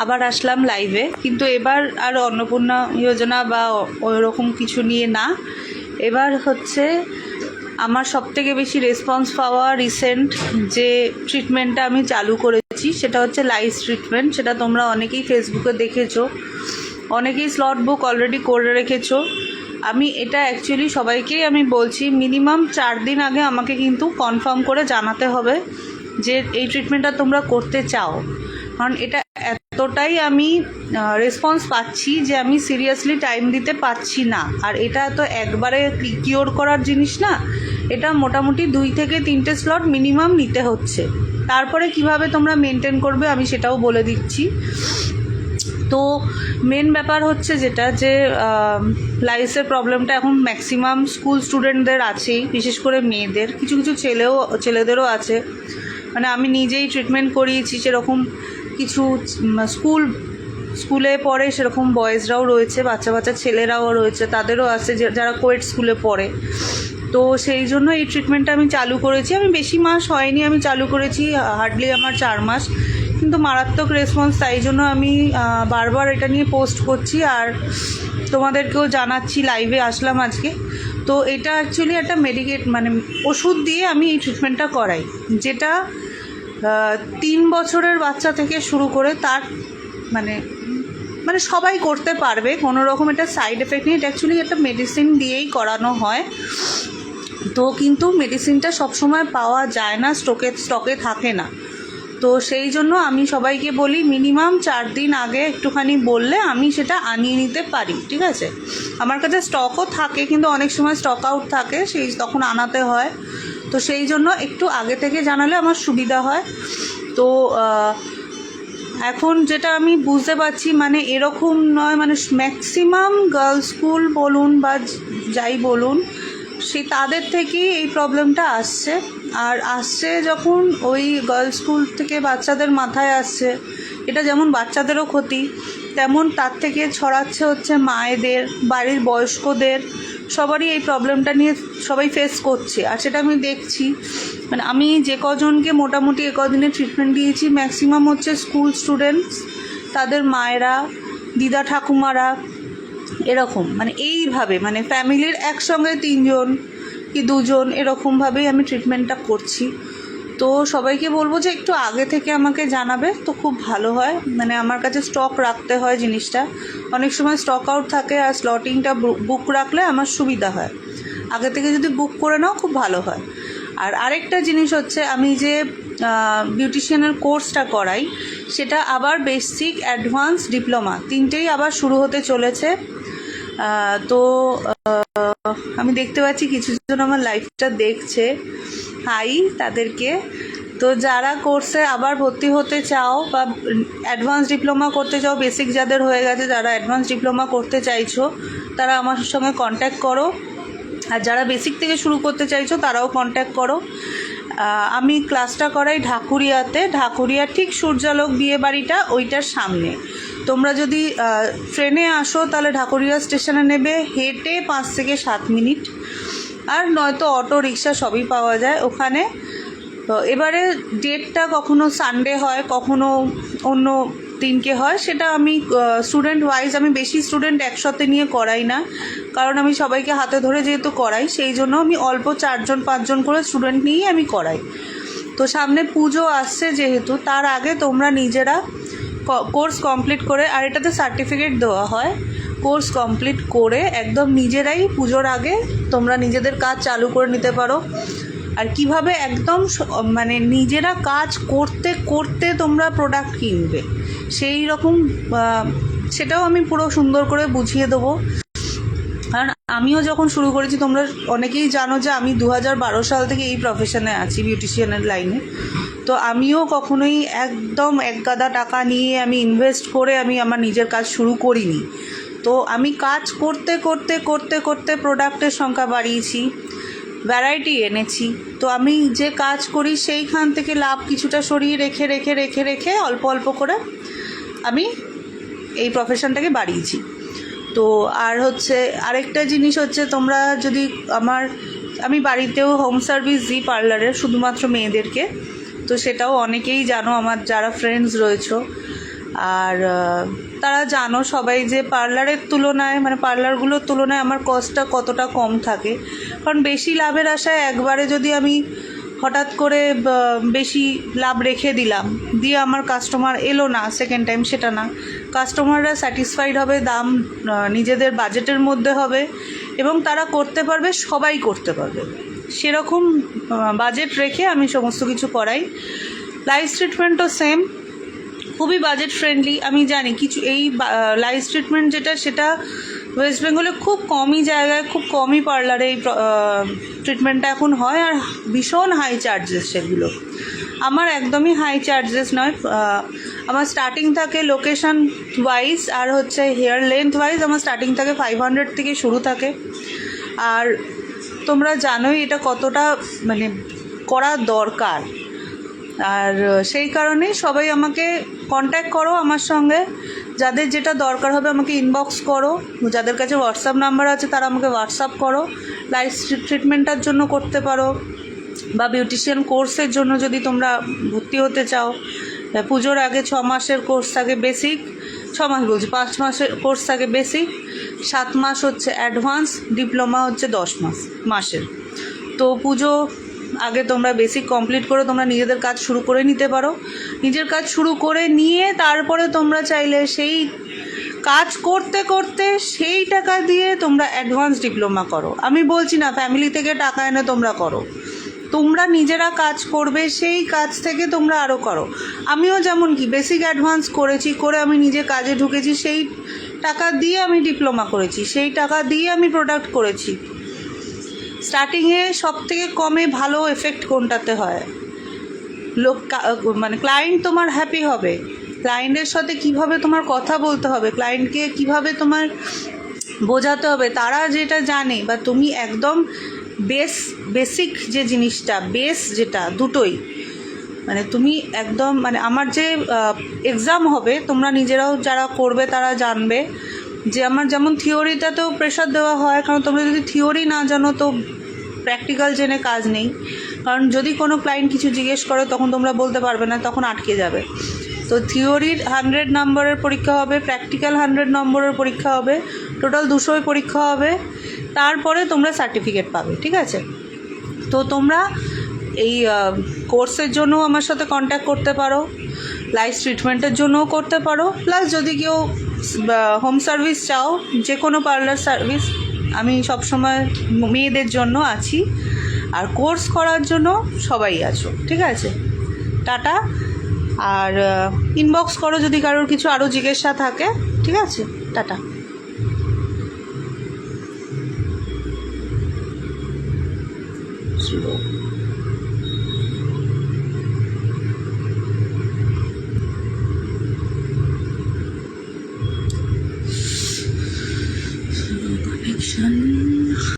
আবার আসলাম লাইভে, কিন্তু এবার আর অন্নপূর্ণা যোজনা বা ওইরকম কিছু নিয়ে না। এবার হচ্ছে আমার সবথেকে বেশি রেসপন্স পাওয়া রিসেন্ট যে ট্রিটমেন্টটা আমি চালু করেছি সেটা হচ্ছে লাইস ট্রিটমেন্ট। সেটা তোমরা অনেকেই ফেসবুকে দেখেছো, অনেকেই স্লট বুক অলরেডি করে রেখেছো। আমি এটা অ্যাকচুয়ালি সবাইকেই আমি বলছি, মিনিমাম 4 দিন আগে আমাকে কিন্তু কনফার্ম করে জানাতে হবে যে এই ট্রিটমেন্টটা তোমরা করতে চাও। কারণ এটা এতটাই আমি রেসপন্স পাচ্ছি যে আমি সিরিয়াসলি টাইম দিতে পারছি না। আর এটা তো একবারে কিওর করার জিনিস না, এটা মোটামুটি 2 থেকে 3টে স্লট মিনিমাম নিতে হচ্ছে। তারপরে কিভাবে তোমরা মেনটেন করবে আমি সেটাও বলে দিচ্ছি। তো মেন ব্যাপার হচ্ছে যেটা যে লাইসের প্রবলেমটা এখন ম্যাক্সিমাম স্কুল স্টুডেন্টদের আছেই, বিশেষ করে মেয়েদের, কিছু কিছু ছেলেদেরও আছে। মানে আমি নিজেই ট্রিটমেন্ট করিয়েছি, সেরকম কিছু স্কুলে পড়ে সেরকম বয়েজরাও রয়েছে, বাচ্চা ছেলেরাও রয়েছে, তাদেরও আছে যারা কোয়েট স্কুলে পড়ে। তো সেই জন্য এই ট্রিটমেন্টটা আমি চালু করেছি। আমি বেশি মাস হয়নি আমি চালু করেছি, হার্ডলি আমার 4 মাস, কিন্তু মারাত্মক রেসপন্স। তাই জন্য আমি বারবার এটা নিয়ে পোস্ট করছি আর তোমাদেরকেও জানাচ্ছি, লাইভে আসলাম আজকে। তো এটা অ্যাকচুয়ালি একটা মানে ওষুধ দিয়ে আমি এই ট্রিটমেন্টটা করাই, যেটা 3 বছরের বাচ্চা থেকে শুরু করে তার মানে সবাই করতে পারবে, কোনো রকম এটা সাইড এফেক্ট নেই। এটা অ্যাকচুয়ালি একটা মেডিসিন দিয়েই করানো হয়। তো কিন্তু মেডিসিনটা সবসময় পাওয়া যায় না, স্টকে থাকে না। তো সেই জন্য আমি সবাইকে বলি মিনিমাম 4 দিন আগে একটুখানি বললে আমি সেটা আনিয়ে নিতে পারি, ঠিক আছে? আমার কাছে স্টকও থাকে, কিন্তু অনেক সময় স্টক আউট থাকে, তখন আনাতে হয়। তো সেই জন্য একটু আগে থেকে জানালে আমার সুবিধা হয়। তো এখন যেটা আমি বুঝতে পারছি, মানে এরকম নয়, মানে ম্যাক্সিমাম গার্লস স্কুল বলুন বা যাই বলুন, তাদের থেকেই এই প্রবলেমটা আসছে। আর আসছে যখন ওই গার্লস স্কুল থেকে বাচ্চাদের মাথায় আসছে, এটা যেমন বাচ্চাদেরও ক্ষতি, তেমন তার থেকে ছড়াচ্ছে হচ্ছে মায়েদের, বাড়ির বয়স্কদের, সবারই এই প্রবলেমটা নিয়ে সবাই ফেস করছে। আর সেটা আমি দেখছি, মানে আমি যে কজনকে মোটামুটি কদিনে ট্রিটমেন্ট দিয়েছি ম্যাক্সিমাম হচ্ছে স্কুল স্টুডেন্টস, তাদের মায়েরা, দিদা ঠাকুমারা, এরকম মানে এইভাবে, মানে ফ্যামিলির একসঙ্গে 3 জন কি 2 জন এরকমভাবেই আমি ট্রিটমেন্টটা করছি। তো সবাইকে বলবো যে একটু আগে থেকে আমাকে জানাবে তো খুব ভালো হয়। মানে আমার কাছে স্টক রাখতে হয় জিনিসটা, অনেক সময় স্টক আউট থাকে, আর স্লটিংটা বুক রাখলে আমার সুবিধা হয়। আগে থেকে যদি বুক করে নাও খুব ভালো হয়। আর আরেকটা জিনিস হচ্ছে, আমি যে বিউটিশিয়ানের কোর্সটা করাই সেটা আবার বেসিক, অ্যাডভান্স, ডিপ্লোমা 3টেই আবার শুরু হতে চলেছে। তো আমি দেখতে পাচ্ছি কিছুজন আমার লাইভটা দেখছে, হাই তাদেরকে। তো যারা কোর্সে আবার ভর্তি হতে চাও বা অ্যাডভান্স ডিপ্লোমা করতে চাও, বেসিক যাদের হয়ে গেছে, যারা অ্যাডভান্স ডিপ্লোমা করতে চাইছো তারা আমার সঙ্গে কন্ট্যাক্ট করো। আর যারা বেসিক থেকে শুরু করতে চাইছো তারাও কন্ট্যাক্ট করো। আমি ক্লাসটা করাই ঢাকুরিয়াতে, ঢাকুরিয়া ঠিক সূর্যালোক বিয়ে বাড়িটা ওইটার সামনে। তোমরা যদি ট্রেনে আসো তাহলে ঢাকুরিয়া স্টেশনে নেবে, হেঁটে 5 থেকে 7 মিনিট, আর নয়তো অটো রিক্সা সবই পাওয়া যায় ওখানে। তো এবারে ডেটটা কখনো সানডে হয়, কখনো অন্য দিনকে হয়, সেটা আমি স্টুডেন্ট ওয়াইজ, আমি বেশি স্টুডেন্ট একসাথে নিয়ে করাই না, কারণ আমি সবাইকে হাতে ধরে যেহেতু করাই, সেই জন্য আমি অল্প 4 জন 5 জন করে স্টুডেন্ট নিয়েই আমি করাই। তো সামনে পুজো আসছে যেহেতু, তার আগে তোমরা নিজেরা কোর্স কমপ্লিট করে, আর এটাতে সার্টিফিকেট দেওয়া হয়, কোর্স কমপ্লিট করে একদম নিজেরাই পুজোর আগে তোমরা নিজেদের কাজ চালু করে নিতে পারো। আর কিভাবে একদম মানে নিজেরা কাজ করতে করতে তোমরা প্রোডাক্ট কিনবে, সেই রকম সেটাও আমি পুরো সুন্দর করে বুঝিয়ে দেবো। কারণ আমিও যখন শুরু করেছি, তোমরা অনেকেই জানো যে আমি 2012 সাল থেকে এই প্রফেশনে আছি, বিউটিশিয়ানের লাইনে। তো আমিও কখনোই একদম একগাদা টাকা নিয়ে আমি ইনভেস্ট করে আমি আমার নিজের কাজ শুরু করিনি। তো আমি কাজ করতে করতে করতে করতে প্রোডাক্টের সংখ্যা বাড়িয়েছি, ভ্যারাইটি এনেছি। তো আমি যে কাজ করি সেইখান থেকে লাভ কিছুটা সরিয়ে রেখে রেখে রেখে রেখে অল্প অল্প করে আমি এই প্রফেশনটাকে বাড়িয়েছি। তো আর হচ্ছে আরেকটা জিনিস হচ্ছে, তোমরা যদি আমি বাড়িতেও হোম সার্ভিস দিই পার্লারের, শুধুমাত্র মেয়েদেরকে। তো সেটাও অনেকেই জানো, আমার যারা ফ্রেন্ডস রয়েছো। আর তারা জানো সবাই যে পার্লারের তুলনায় মানে পার্লারগুলোর তুলনায় আমার কস্টটা কতটা কম থাকে, কারণ বেশি লাভের আশায় একবারে যদি আমি হঠাৎ করে বেশি লাভ রেখে দিলাম, দিয়ে আমার কাস্টমার এলো না সেকেন্ড টাইম, সেটা না। কাস্টমাররা স্যাটিসফাইড হবে, দাম নিজেদের বাজেটের মধ্যে হবে এবং তারা করতে পারবে, সবাই করতে পারবে, সেরকম বাজেট রেখে আমি সমস্ত কিছু করাই। লাইস ট্রিটমেন্টও সেম, খুবই বাজেট ফ্রেন্ডলি। আমি জানি কিছু এই লাইস ট্রিটমেন্ট যেটা, সেটা ওয়েস্ট বেঙ্গলে খুব কমই জায়গায়, খুব কমই পার্লারে এই ট্রিটমেন্টটা এখন হয়, আর ভীষণ হাই চার্জেস সেগুলো। আমার একদমই হাই চার্জেস নয়, আমার স্টার্টিং থাকে লোকেশন ওয়াইজ আর হচ্ছে হেয়ার লেন্থ ওয়াইজ আমার স্টার্টিং থাকে 500 থেকে শুরু থাকে। আর তোমরা জানোই এটা কতটা মানে করা দরকার, আর সেই কারণেই সবাই আমাকে কন্ট্যাক্ট করো আমার সঙ্গে, যাদের যেটা দরকার হবে আমাকে ইনবক্স করো, যাদের কাছে হোয়াটসঅ্যাপ নাম্বার আছে তারা আমাকে হোয়াটসঅ্যাপ করো। লাইফ ট্রিটমেন্টটার জন্য করতে পারো, বা বিউটিশিয়ান কোর্সের জন্য যদি তোমরা ভর্তি হতে চাও, পুজোর আগে 6 মাসের কোর্স থাকে বেসিক, 6 মাস বলছি 5 মাসের কোর্স থাকে বেসিক, 7 মাস হচ্ছে অ্যাডভান্স, ডিপ্লোমা হচ্ছে 10 মাসের। তো পুজো আগে তোমরা বেসিক কমপ্লিট করে তোমরা নিজেদের কাজ শুরু করে নিতে পারো। নিজের কাজ শুরু করে নিয়ে তারপরে তোমরা চাইলে সেই কাজ করতে করতে সেই টাকা দিয়ে তোমরা অ্যাডভান্স ডিপ্লোমা করো। আমি বলছি না ফ্যামিলি থেকে টাকা এনে তোমরা করো, তোমরা নিজেরা কাজ করবে, সেই কাজ থেকে তোমরা আরও করো। আমিও যেমন কি বেসিক অ্যাডভান্স করেছি, করে আমি নিজে কাজে ঢুকেছি, সেই টাকা দিয়ে আমি ডিপ্লোমা করেছি, সেই টাকা দিয়ে আমি প্রোডাক্ট করেছি। স্টার্টিংয়ে সবথেকে কমে ভালো এফেক্ট কোনটাতে হয়? মানে ক্লায়েন্ট তোমার হ্যাপি হবে, ক্লায়েন্টের সাথে কিভাবে তোমার কথা বলতে হবে, ক্লায়েন্টকে কিভাবে তোমার বোঝাতে হবে, তারা যেটা জানে, বা তুমি একদম বেসিক যে জিনিসটা, বেস যেটা দুটোই, মানে তুমি একদম মানে আমার যে এক্সাম হবে, তোমরা নিজেরাও যারা করবে তারা জানবে যে আমার যেমন থিওরিটাতেও প্রেশার দেওয়া হয়, কারণ তোমরা যদি থিওরি না জানো তো প্র্যাকটিক্যাল জেনে কাজ নেই। কারণ যদি কোনো ক্লায়েন্ট কিছু জিজ্ঞেস করে তখন তোমরা বলতে পারবে না, তখন আটকে যাবে। তো থিওরির 100 নম্বরের পরীক্ষা হবে, প্র্যাকটিক্যাল 100 নম্বরের পরীক্ষা হবে, টোটাল 200 পরীক্ষা হবে, তারপরে তোমরা সার্টিফিকেট পাবে, ঠিক আছে? তো তোমরা এই কোর্সের জন্য আমার সাথে কন্ট্যাক্ট করতে পারো, লাইফ ট্রিটমেন্টের জন্যও করতে পারো, প্লাস যদি কেউ হোম সার্ভিস চাও, যে কোনো পার্লার সার্ভিস, আমি সবসময় মেয়েদের জন্য আছি, আর কোর্স করার জন্য সবাই আছো, ঠিক আছে? টাটা। আর ইনবক্স করো যদি কারোর কিছু আরও জিজ্ঞাসা থাকে, ঠিক আছে? টাটা। Connection.